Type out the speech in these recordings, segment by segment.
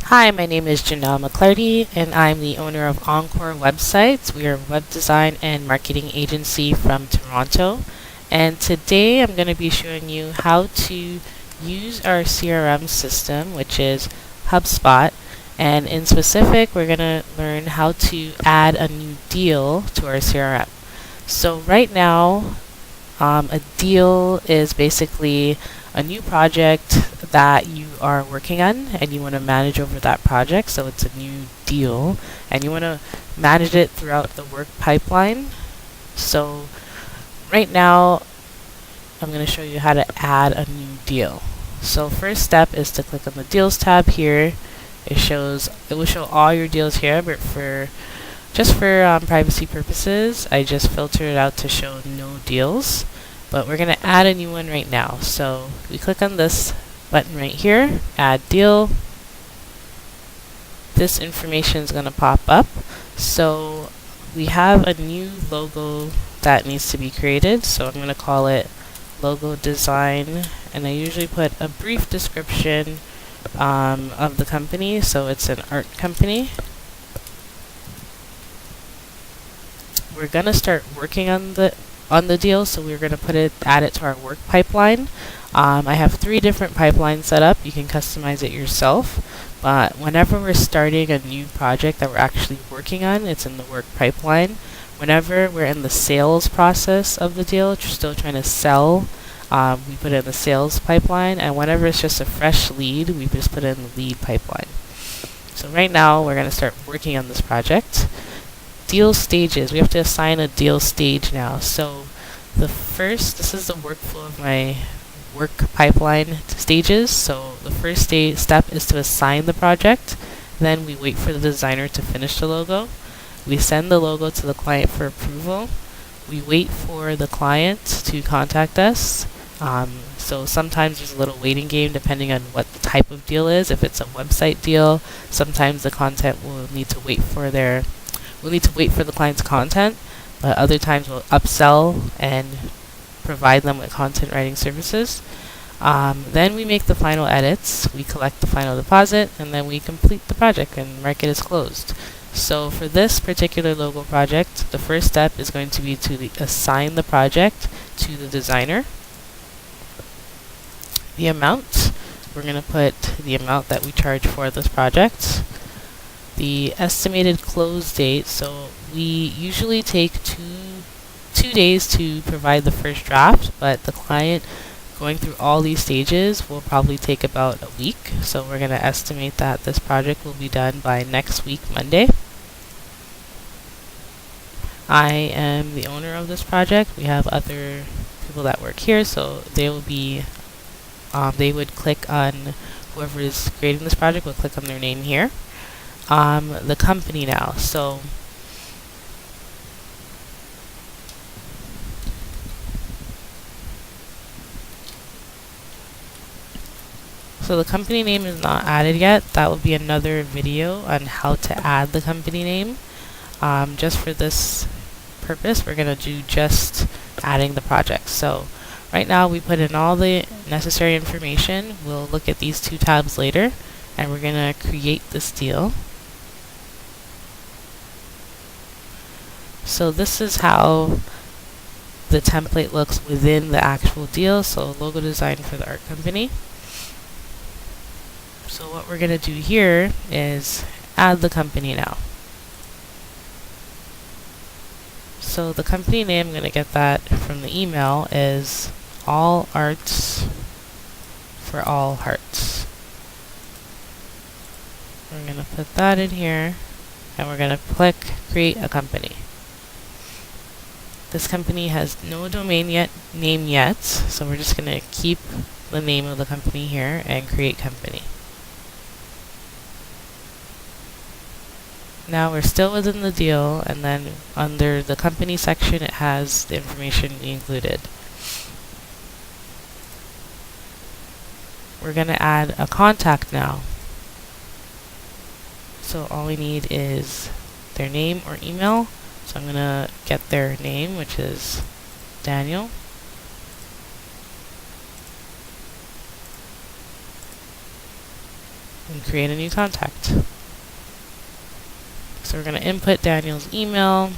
Hi, my name is Janelle McClarty, and I'm the owner of Encore Websites. We are a web design and marketing agency from Toronto. And today I'm going to be showing you how to use our CRM system, which is Hubspot. And in specific, we're going to learn how to add a new deal to our CRM. So right now, a deal is basically a new project that you are working on and you want to manage over that project. So it's a new deal and you want to manage it throughout the work pipeline. So right now, I'm going to show you how to add a new deal. So first step is to click on the Deals tab here. It will show all your deals here, but for privacy purposes, I just filter it out to show no deals. But we're going to add a new one right now. So we click on this button right here, Add Deal. This information is going to pop up. So we have a new logo that needs to be created. So I'm going to call it Logo Design. And I usually put a brief description of the company. So it's an art company. We're going to start working on the deal, so we're going to add it to our work pipeline. I have 3 different pipelines set up. You can customize it yourself, but whenever we're starting a new project that we're actually working on, it's in the work pipeline. Whenever we're in the sales process of the deal, still trying to sell, we put it in the sales pipeline, and whenever it's just a fresh lead, we just put it in the lead pipeline. So right now, we're going to start working on this project. Deal stages. We have to assign a deal stage now. So this is the workflow of my work pipeline stages. So the first step is to assign the project. Then we wait for the designer to finish the logo. We send the logo to the client for approval. We wait for the client to contact us. So sometimes there's a little waiting game depending on what the type of deal is. If it's a website deal, sometimes the content will need to wait for the client's content, but other times we'll upsell and provide them with content writing services. Then we make the final edits, we collect the final deposit, and then we complete the project and mark it as closed. So for this particular logo project, the first step is going to be to assign the project to the designer. The amount, we're going to put the amount that we charge for this project. The estimated close date, so we usually take two days to provide the first draft, but the client going through all these stages will probably take about a week. So we're going to estimate that this project will be done by next week, Monday. I am the owner of this project. We have other people that work here, so they would click on, whoever is creating this project will click on their name here. The company now. So the company name is not added yet. That will be another video on how to add the company name. Just for this purpose, we're going to do just adding the project. So right now we put in all the necessary information. We'll look at these 2 tabs later, and we're going to create this deal. So this is how the template looks within the actual deal. So logo design for the art company. So what we're going to do here is add the company now. So the company name, I'm going to get that from the email, is All Arts for All Hearts. We're going to put that in here, and we're going to click Create a Company. This company has no domain name yet, so we're just going to keep the name of the company here and create company. Now we're still within the deal, and then under the company section it has the information we included. We're going to add a contact now. So all we need is their name or email. So I'm going to get their name, which is Daniel. and create a new contact. So we're going to input Daniel's email.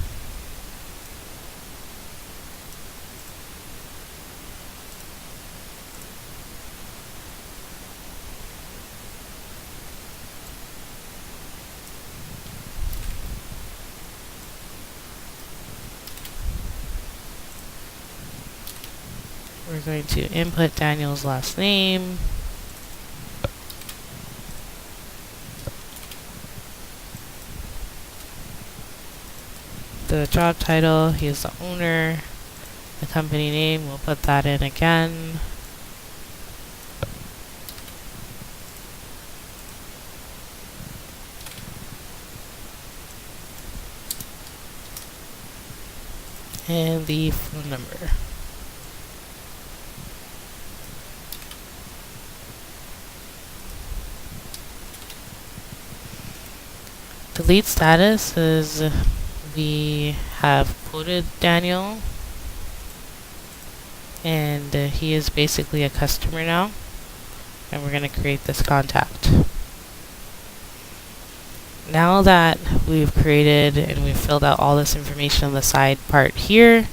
We're going to input Daniel's last name. The job title, he is the owner. The company name, we'll put that in again. And the phone number. Delete status is we have quoted Daniel, and he is basically a customer now, and we're going to create this contact. Now that we've created and we've filled out all this information on the side part here,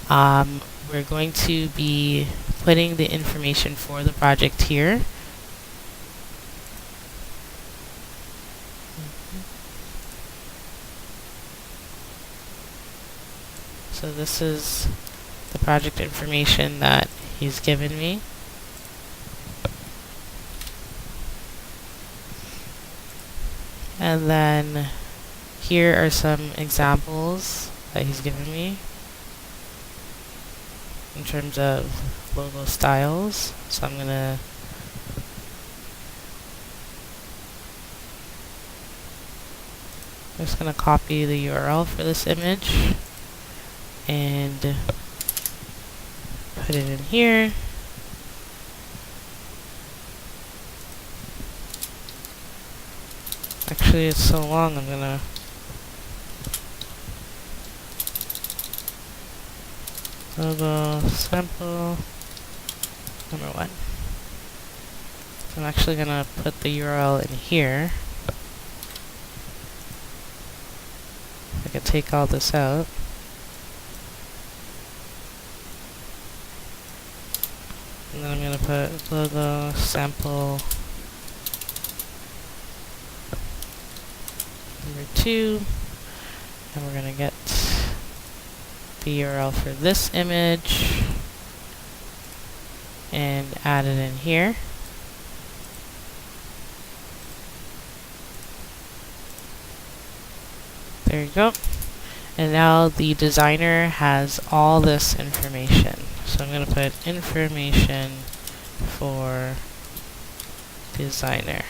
we're going to be putting the information for the project here. So this is the project information that he's given me. And then here are some examples that he's given me in terms of logo styles. So I'm just gonna copy the URL for this image and put it in here. Actually, it's so long, I'm gonna logo sample number 1. So I'm actually gonna put the URL in here. I can take all this out. And then I'm going to put logo sample number 2. And we're going to get the URL for this image and add it in here. There you go. And now the designer has all this information. So I'm going to put information for designer.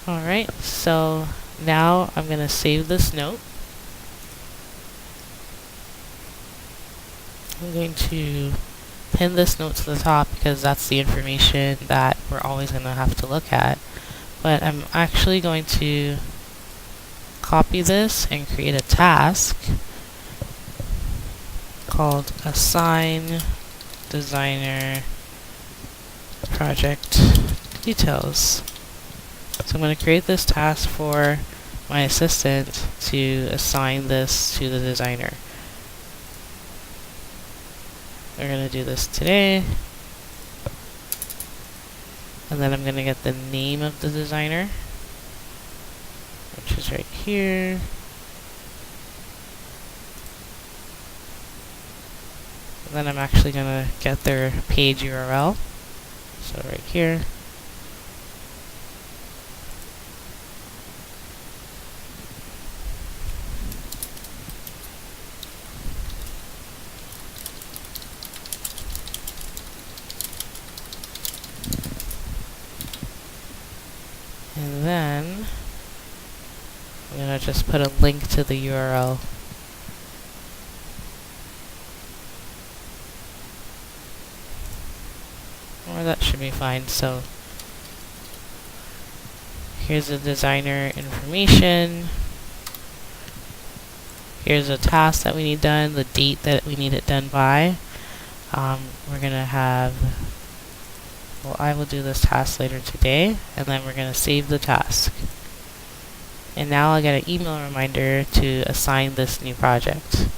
Alright, so now I'm going to save this note. I'm going to pin this note to the top because that's the information that we're always going to have to look at. But I'm actually going to copy this and create a task called assign designer project details. So I'm going to create this task for my assistant to assign this to the designer. We're going to do this today. And then I'm going to get the name of the designer, which is right here. And then I'm actually going to get their page URL. So right here. And then I'm going to just put a link to the URL. Or that should be fine. So here's the designer information. Here's a task that we need done, the date that we need it done by. We're going to have Well, I will do this task later today, and then we're going to save the task. And now I get an email reminder to assign this new project.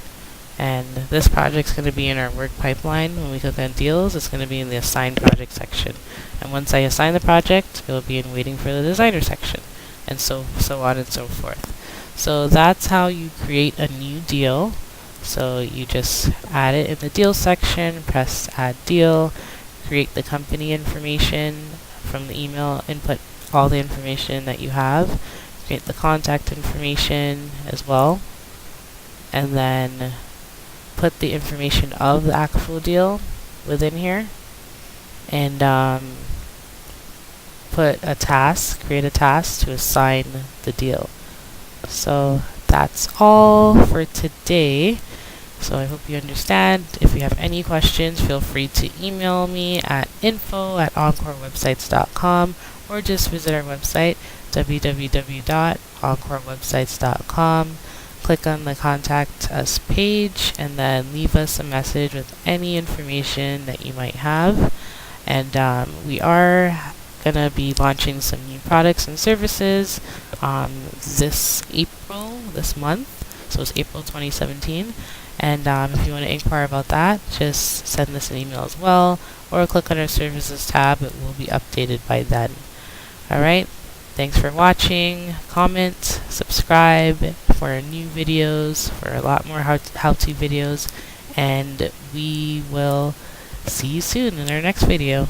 And this project's going to be in our work pipeline. When we click on deals, it's going to be in the assigned project section. And once I assign the project, it will be in waiting for the designer section, and so on and so forth. So that's how you create a new deal. So you just add it in the deal section, press add deal, create the company information from the email, input all the information that you have, create the contact information as well, and then put the information of the actual deal within here, and create a task to assign the deal. So that's all for today. So I hope you understand. If you have any questions, feel free to email me at info@encorewebsites.com, or just visit our website, www.encorewebsites.com. Click on the Contact Us page, and then leave us a message with any information that you might have. And we are going to be launching some new products and services this month. So it's April 2017. And if you want to inquire about that, just send us an email as well, or click on our services tab. It will be updated by then. Alright, thanks for watching. Comment, subscribe for new videos, for a lot more how-to videos, and we will see you soon in our next video.